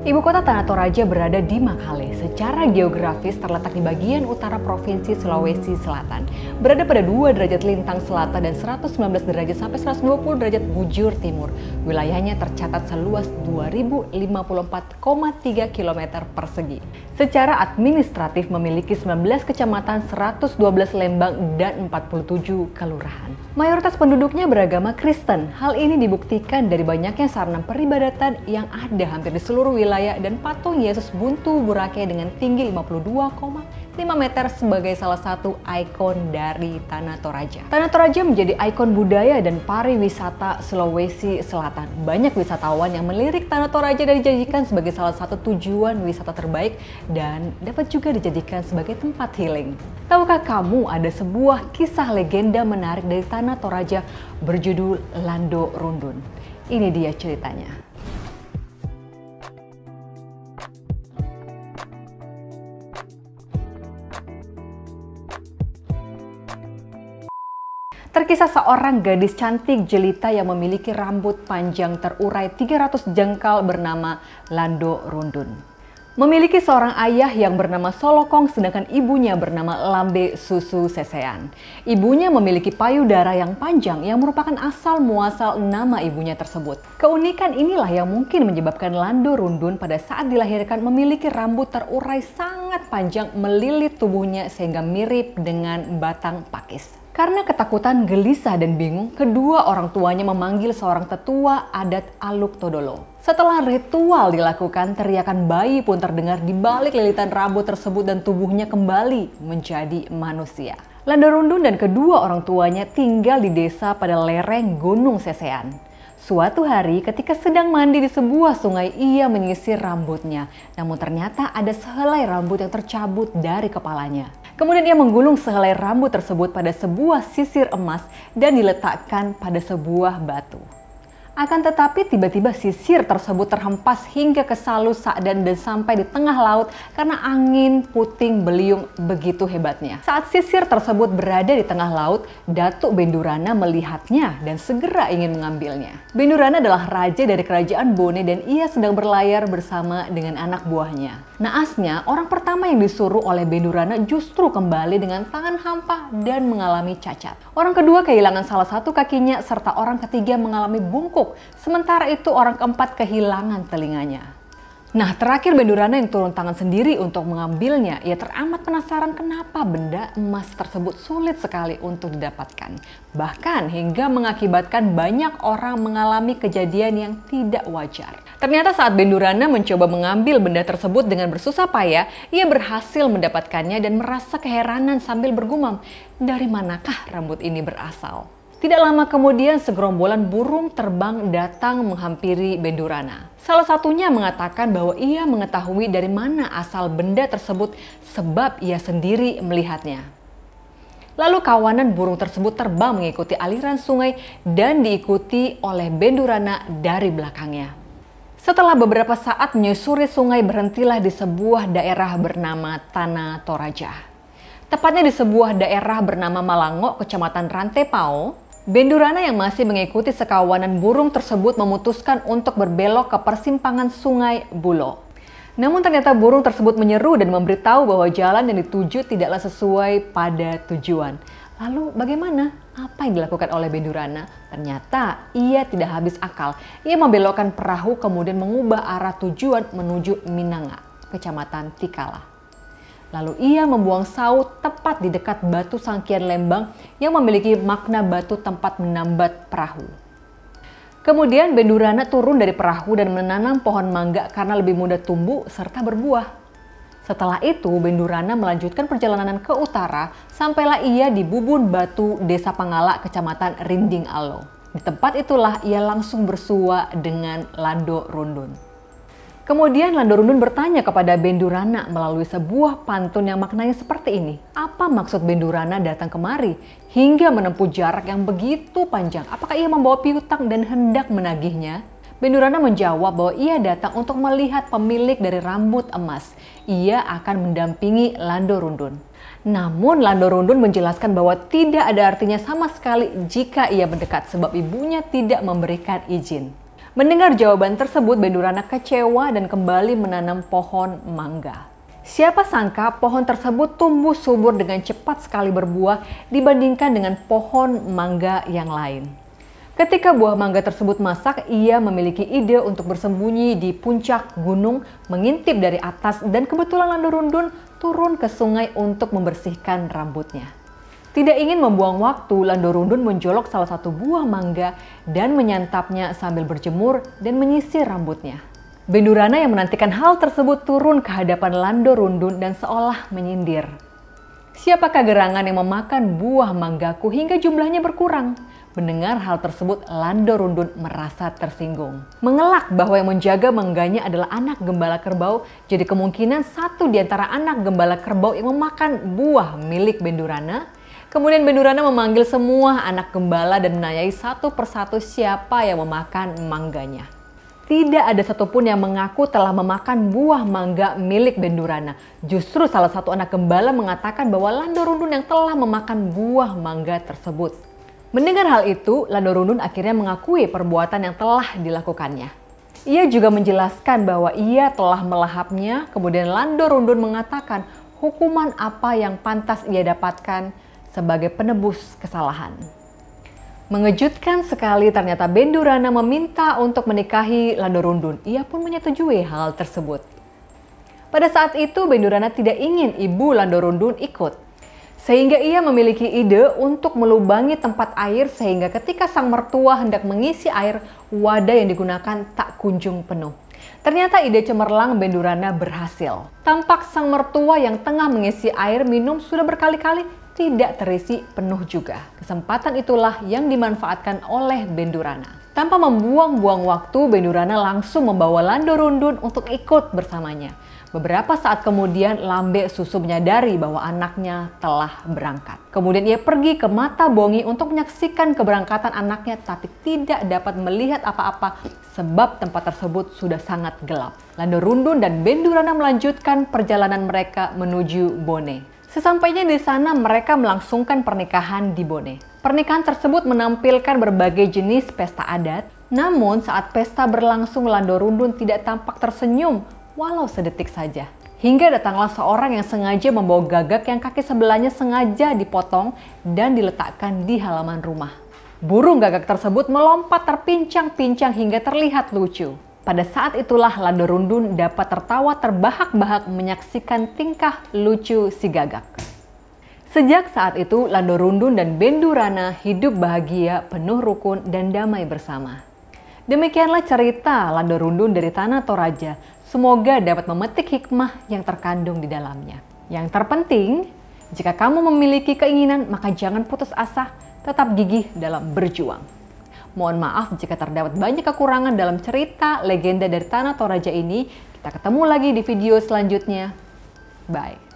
Ibu kota Tanah Toraja berada di Makale. Secara geografis terletak di bagian utara Provinsi Sulawesi Selatan. Berada pada 2 derajat lintang selatan dan 119 derajat sampai 120 derajat bujur timur. Wilayahnya tercatat seluas 2054,3 km persegi. Secara administratif memiliki 19 kecamatan, 112 lembang, dan 47 kelurahan. Mayoritas penduduknya beragama Kristen. Hal ini dibuktikan dari banyaknya sarana peribadatan yang ada hampir di seluruh wilayah dan patung Yesus buntu burake dengan tinggi 52,5 meter sebagai salah satu ikon dari Tanah Toraja. Tanah Toraja menjadi ikon budaya dan pariwisata Sulawesi Selatan. Banyak wisatawan yang melirik Tanah Toraja dan dijadikan sebagai salah satu tujuan wisata terbaik dan dapat juga dijadikan sebagai tempat healing. Tahukah kamu ada sebuah kisah legenda menarik dari Tanah Toraja berjudul Lando Rundun? Ini dia ceritanya. Terkisah seorang gadis cantik jelita yang memiliki rambut panjang terurai 300 jengkal bernama Lando Rundun. Memiliki seorang ayah yang bernama Solokong sedangkan ibunya bernama Lambe Susu Sesean. Ibunya memiliki payudara yang panjang yang merupakan asal muasal nama ibunya tersebut. Keunikan inilah yang mungkin menyebabkan Lando Rundun pada saat dilahirkan memiliki rambut terurai sangat panjang melilit tubuhnya sehingga mirip dengan batang pakis. Karena ketakutan, gelisah, dan bingung, kedua orang tuanya memanggil seorang tetua adat Aluk Todolo. Setelah ritual dilakukan, teriakan bayi pun terdengar di balik lilitan rambut tersebut dan tubuhnya kembali menjadi manusia. Lando Rundun dan kedua orang tuanya tinggal di desa pada lereng Gunung Sesean. Suatu hari ketika sedang mandi di sebuah sungai, ia menyisir rambutnya. Namun ternyata ada sehelai rambut yang tercabut dari kepalanya. Kemudian ia menggulung sehelai rambut tersebut pada sebuah sisir emas dan diletakkan pada sebuah batu. Akan tetapi tiba-tiba sisir tersebut terhempas hingga ke Salu Sa'dan dan sampai di tengah laut karena angin puting beliung begitu hebatnya. Saat sisir tersebut berada di tengah laut, Datuk Bendurana melihatnya dan segera ingin mengambilnya. Bendurana adalah raja dari kerajaan Bone dan ia sedang berlayar bersama dengan anak buahnya. Naasnya, orang pertama yang disuruh oleh Bendurana justru kembali dengan tangan hampa dan mengalami cacat. Orang kedua kehilangan salah satu kakinya serta orang ketiga mengalami bungkuk. Sementara itu orang keempat kehilangan telinganya. Nah, terakhir Bendurana yang turun tangan sendiri untuk mengambilnya. Ia teramat penasaran kenapa benda emas tersebut sulit sekali untuk didapatkan. Bahkan hingga mengakibatkan banyak orang mengalami kejadian yang tidak wajar. Ternyata saat Bendurana mencoba mengambil benda tersebut dengan bersusah payah, ia berhasil mendapatkannya dan merasa keheranan sambil bergumam, dari manakah rambut ini berasal? Tidak lama kemudian segerombolan burung terbang datang menghampiri Bendurana. Salah satunya mengatakan bahwa ia mengetahui dari mana asal benda tersebut sebab ia sendiri melihatnya. Lalu kawanan burung tersebut terbang mengikuti aliran sungai dan diikuti oleh Bendurana dari belakangnya. Setelah beberapa saat menyusuri sungai, berhentilah di sebuah daerah bernama Tanah Toraja. Tepatnya di sebuah daerah bernama Malango, Kecamatan Rantepao. Bendurana yang masih mengikuti sekawanan burung tersebut memutuskan untuk berbelok ke persimpangan Sungai Bulo. Namun ternyata burung tersebut menyeru dan memberitahu bahwa jalan yang dituju tidaklah sesuai pada tujuan. Lalu bagaimana? Apa yang dilakukan oleh Bendurana? Ternyata ia tidak habis akal. Ia membelokkan perahu kemudian mengubah arah tujuan menuju Minanga, Kecamatan Tikala. Lalu ia membuang saut tepat di dekat batu Sangkian Lembang yang memiliki makna batu tempat menambat perahu. Kemudian Bendurana turun dari perahu dan menanam pohon mangga karena lebih mudah tumbuh serta berbuah. Setelah itu Bendurana melanjutkan perjalanan ke utara sampailah ia di Bubun Batu, Desa Pangala, Kecamatan Rinding Alo. Di tempat itulah ia langsung bersua dengan Lando Rundun. Kemudian Lando Rundun bertanya kepada Bendurana melalui sebuah pantun yang maknanya seperti ini. Apa maksud Bendurana datang kemari hingga menempuh jarak yang begitu panjang? Apakah ia membawa piutang dan hendak menagihnya? Bendurana menjawab bahwa ia datang untuk melihat pemilik dari rambut emas. Ia akan mendampingi Lando Rundun. Namun Lando Rundun menjelaskan bahwa tidak ada artinya sama sekali jika ia mendekat sebab ibunya tidak memberikan izin. Mendengar jawaban tersebut, Bendurana kecewa dan kembali menanam pohon mangga. Siapa sangka pohon tersebut tumbuh subur dengan cepat sekali berbuah dibandingkan dengan pohon mangga yang lain. Ketika buah mangga tersebut masak, ia memiliki ide untuk bersembunyi di puncak gunung, mengintip dari atas, dan kebetulan Lando Rundun turun ke sungai untuk membersihkan rambutnya. Tidak ingin membuang waktu, Lando Rundun menjolok salah satu buah mangga dan menyantapnya sambil berjemur dan menyisir rambutnya. Bendurana yang menantikan hal tersebut turun ke hadapan Lando Rundun dan seolah menyindir. Siapakah gerangan yang memakan buah manggaku hingga jumlahnya berkurang? Mendengar hal tersebut, Lando Rundun merasa tersinggung. Mengelak bahwa yang menjaga mangganya adalah anak gembala kerbau, jadi kemungkinan satu di antara anak gembala kerbau yang memakan buah milik Bendurana. Kemudian Bendurana memanggil semua anak gembala dan menanyai satu persatu siapa yang memakan mangganya. Tidak ada satupun yang mengaku telah memakan buah mangga milik Bendurana. Justru salah satu anak gembala mengatakan bahwa Lando Rundun yang telah memakan buah mangga tersebut. Mendengar hal itu, Lando Rundun akhirnya mengakui perbuatan yang telah dilakukannya. Ia juga menjelaskan bahwa ia telah melahapnya, kemudian Lando Rundun mengatakan hukuman apa yang pantas ia dapatkan sebagai penebus kesalahan. Mengejutkan sekali, ternyata Bendurana meminta untuk menikahi Lando Rundun. Ia pun menyetujui hal tersebut. Pada saat itu Bendurana tidak ingin ibu Lando Rundun ikut. Sehingga ia memiliki ide untuk melubangi tempat air sehingga ketika sang mertua hendak mengisi air, wadah yang digunakan tak kunjung penuh. Ternyata ide cemerlang Bendurana berhasil. Tampak sang mertua yang tengah mengisi air minum sudah berkali-kali tidak terisi penuh juga. Kesempatan itulah yang dimanfaatkan oleh Bendurana. Tanpa membuang-buang waktu, Bendurana langsung membawa Lando Rundun untuk ikut bersamanya. Beberapa saat kemudian Lambe Susu menyadari bahwa anaknya telah berangkat. Kemudian ia pergi ke Mata Bongi untuk menyaksikan keberangkatan anaknya, tapi tidak dapat melihat apa-apa sebab tempat tersebut sudah sangat gelap. Lando Rundun dan Bendurana melanjutkan perjalanan mereka menuju Bone. Sesampainya di sana mereka melangsungkan pernikahan di Bone. Pernikahan tersebut menampilkan berbagai jenis pesta adat. Namun saat pesta berlangsung, Lando Rundun tidak tampak tersenyum walau sedetik saja. Hingga datanglah seorang yang sengaja membawa gagak yang kaki sebelahnya sengaja dipotong dan diletakkan di halaman rumah. Burung gagak tersebut melompat terpincang-pincang hingga terlihat lucu. Pada saat itulah Lando Rundun dapat tertawa terbahak-bahak menyaksikan tingkah lucu si gagak. Sejak saat itu Lando Rundun dan Bendurana hidup bahagia, penuh rukun dan damai bersama. Demikianlah cerita Lando Rundun dari Tanah Toraja. Semoga dapat memetik hikmah yang terkandung di dalamnya. Yang terpenting, jika kamu memiliki keinginan, maka jangan putus asa, tetap gigih dalam berjuang. Mohon maaf jika terdapat banyak kekurangan dalam cerita legenda dari Tanah Toraja ini. Kita ketemu lagi di video selanjutnya. Bye.